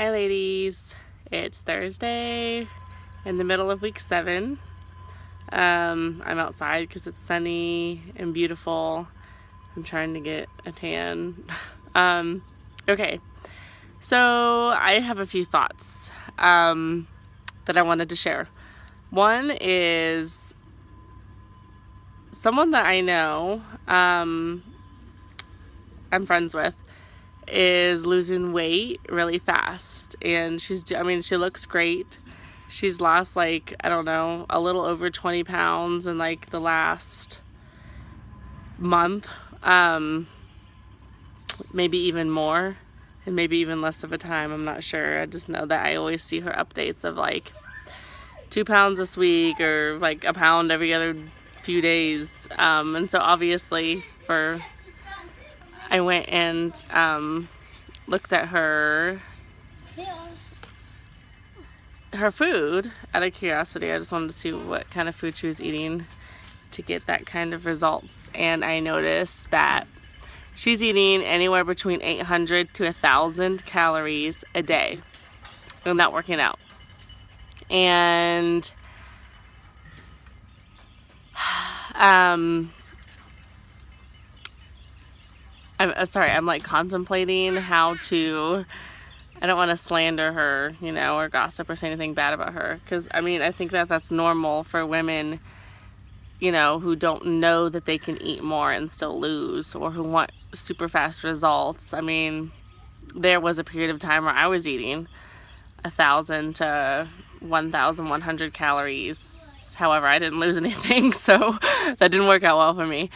Hi ladies, it's Thursday in the middle of week 7. I'm outside because it's sunny and beautiful. I'm trying to get a tan. Okay, so I have a few thoughts that I wanted to share. One is someone that I know, I'm friends with, is losing weight really fast, and she looks great. She's lost a little over 20 pounds in the last month, maybe even more, and maybe even less of a time. I'm not sure. I just know that I always see her updates of 2 pounds this week, or a pound every other few days. And so obviously I went and looked at her food out of curiosity. I just wanted to see what kind of food she was eating to get that kind of results. And I noticed that she's eating anywhere between 800 to 1,000 calories a day and not working out. And I'm contemplating how to, I don't want to slander her, or gossip or say anything bad about her, because I think that's normal for women, who don't know that they can eat more and still lose, or who want super fast results. There was a period of time where I was eating 1,000 to 1,100 calories. However, I didn't lose anything, so that didn't work out well for me.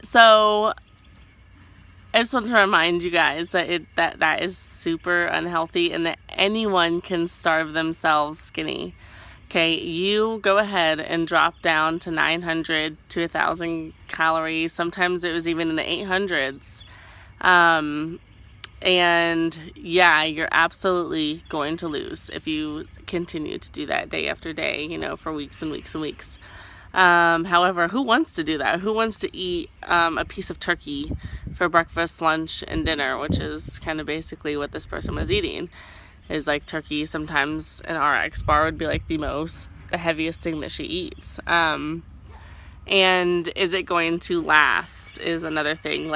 So I just want to remind you guys that is super unhealthy, and that anyone can starve themselves skinny. Okay, you go ahead and drop down to 900 to 1,000 calories. Sometimes it was even in the 800s. And yeah, you're absolutely going to lose if you continue to do that day after day, for weeks and weeks and weeks. However, who wants to do that? Who wants to eat a piece of turkey for breakfast, lunch, and dinner, which is kind of basically what this person was eating, is turkey. Sometimes an RX bar would be the heaviest thing that she eats. And is it going to last is another thing.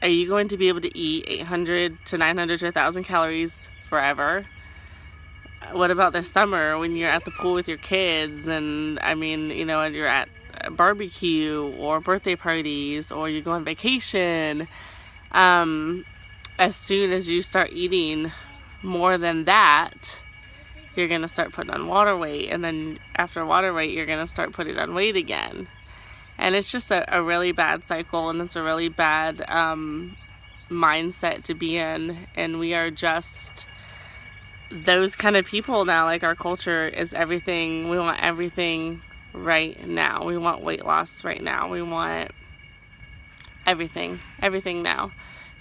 Are you going to be able to eat 800 to 900 to 1,000 calories forever? What about this summer when you're at the pool with your kids, and and you're at a barbecue or birthday parties, or you go on vacation? As soon as you start eating more than that, you're going to start putting on water weight, and then after water weight, you're going to start putting on weight again. And it's just a really bad cycle, and it's a really bad mindset to be in. And we are just those kind of people now. Our culture is everything. We want everything right now. We want weight loss right now. We want everything now.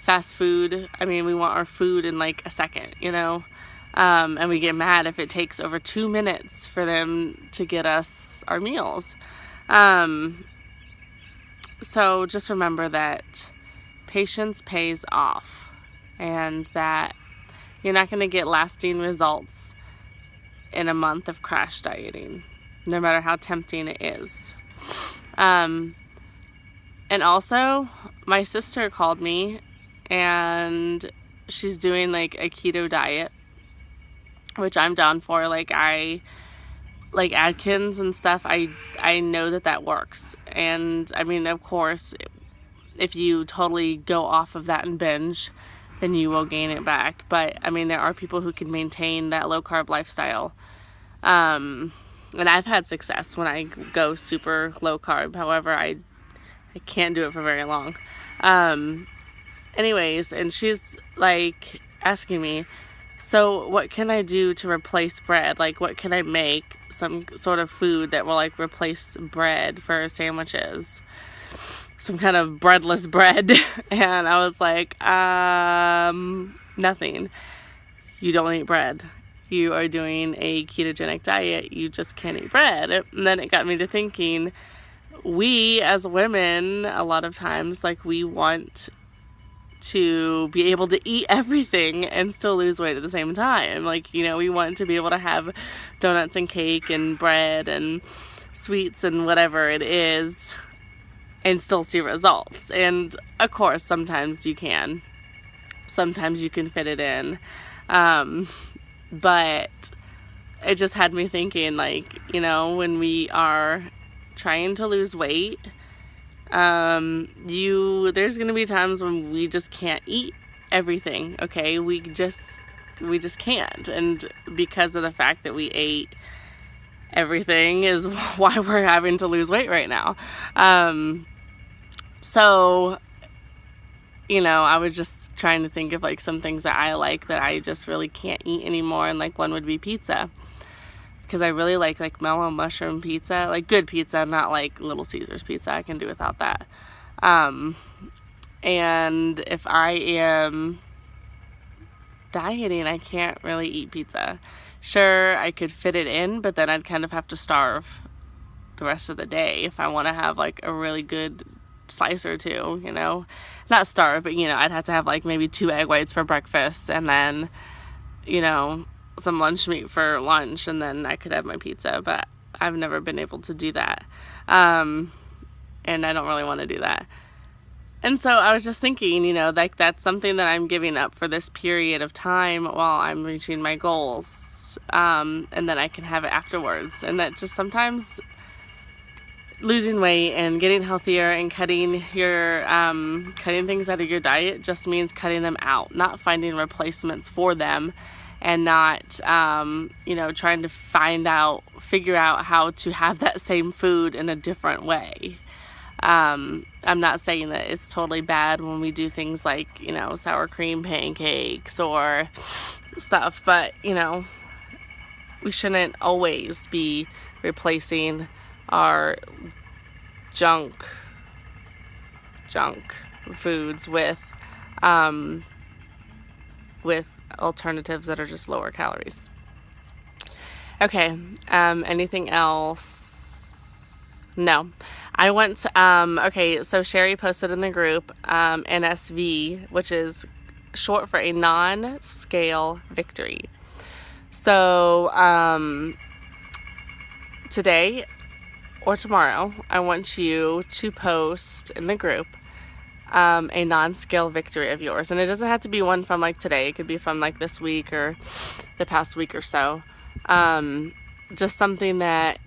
Fast food. We want our food in a second, and we get mad if it takes over 2 minutes for them to get us our meals. So just remember that patience pays off, and that you're not going to get lasting results in a month of crash dieting, no matter how tempting it is. And also, my sister called me, and she's doing a keto diet, which I'm down for. Atkins and stuff, I know that works. And of course, if you totally go off of that and binge, then you will gain it back. But there are people who can maintain that low carb lifestyle. And I've had success when I go super low carb. However, I can't do it for very long. Anyways, and she's asking me, so what can I do to replace bread? What can I make? Some sort of food that will replace bread for sandwiches. Some kind of breadless bread. And I was nothing. You don't eat bread. You are doing a ketogenic diet. You just can't eat bread. And then it got me to thinking, we as women, a lot of times, we want to be able to eat everything and still lose weight at the same time. Like, you know, we want to be able to have donuts and cake and bread and sweets and whatever it is and still see results. And of course, sometimes you can. Sometimes you can fit it in. But it just had me thinking, like, you know, when we are trying to lose weight, there's gonna be times when we just can't eat everything, okay? We just can't. And because of the fact that we ate everything is why we're having to lose weight right now. So, you know, I was just trying to think of like some things that I like that I just really can't eat anymore, and like one would be pizza, because I really like mellow mushroom pizza, like good pizza, not like Little Caesars pizza. I can do without that. And if I am dieting, I can't really eat pizza. Sure, I could fit it in, but then I'd kind of have to starve the rest of the day if I want to have like a really good slice or two, you know, not starve, but, you know, I'd have to have like maybe 2 egg whites for breakfast, and then, you know, some lunch meat for lunch, and then I could have my pizza. But I've never been able to do that, and I don't really want to do that. And so I was just thinking, you know, like that's something that I'm giving up for this period of time while I'm reaching my goals, and then I can have it afterwards. And that just sometimes losing weight and getting healthier and cutting things out of your diet just means cutting them out, not finding replacements for them, and not, you know, trying to figure out how to have that same food in a different way. I'm not saying that it's totally bad when we do things like, you know, sour cream pancakes or stuff, but, you know, we shouldn't always be replacing our junk foods with alternatives that are just lower calories. Okay, anything else? No. I went to, okay, so Sherry posted in the group, NSV, which is short for a non-scale victory. So, today or tomorrow, I want you to post in the group a non-scale victory of yours. And it doesn't have to be one from like today. It could be from like this week or the past week or so. Just something that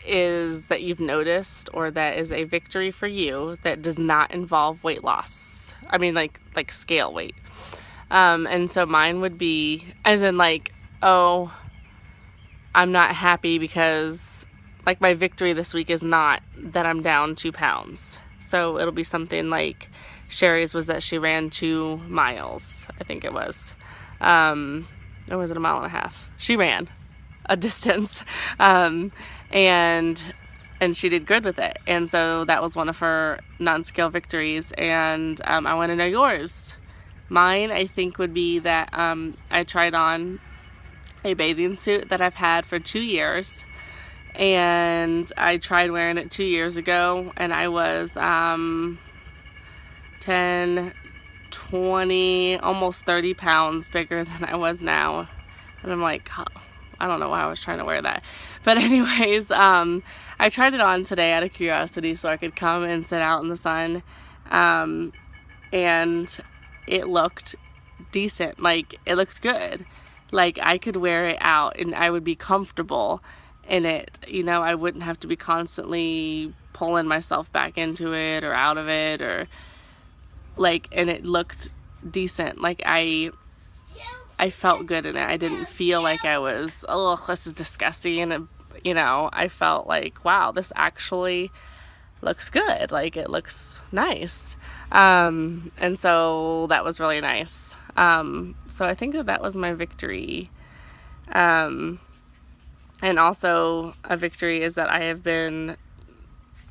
you've noticed, or that is a victory for you that does not involve weight loss. I mean like scale weight. And so mine would be as in like, oh, I'm not happy because like my victory this week is not that I'm down 2 pounds. So it'll be something like Sherry's was that she ran 2 miles, I think it was. Or was it 1.5 miles? She ran a distance. And she did good with it. And so that was one of her non-scale victories. And I want to know yours. Mine, I think, would be that I tried on a bathing suit that I've had for 2 years. And I tried wearing it 2 years ago, and I was 10, 20, almost 30 pounds bigger than I was now. And I'm like, oh, I don't know why I was trying to wear that. But anyways, I tried it on today out of curiosity so I could come and sit out in the sun. And it looked decent. Like, it looked good. Like, I could wear it out and I would be comfortable in it. You know, I wouldn't have to be constantly pulling myself back into it or out of it, or like, and it looked decent. Like, I felt good in it. I didn't feel like I was, oh, this is disgusting. And, you know, I felt like, wow, this actually looks good. Like, it looks nice. And so that was really nice. So I think that was my victory. And also a victory is that I have been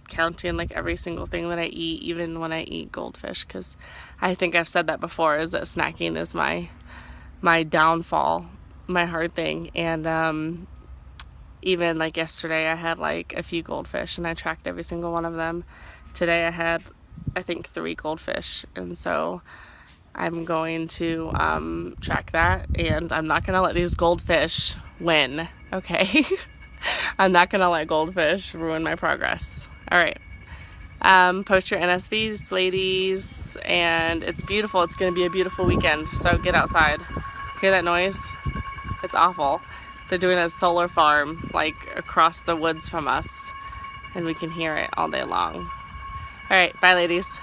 counting like every single thing that I eat, even when I eat goldfish, because I think I've said that before, is that snacking is my downfall, my hard thing. And even like yesterday I had like a few goldfish and I tracked every single one of them. Today I had, I think, 3 goldfish. And so I'm going to track that, and I'm not gonna let these goldfish win, okay? I'm not gonna let goldfish ruin my progress. All right. Post your NSVs, ladies, and it's beautiful. It's gonna be a beautiful weekend, so get outside. Hear that noise? It's awful. They're doing a solar farm like across the woods from us, and we can hear it all day long. All right, bye ladies.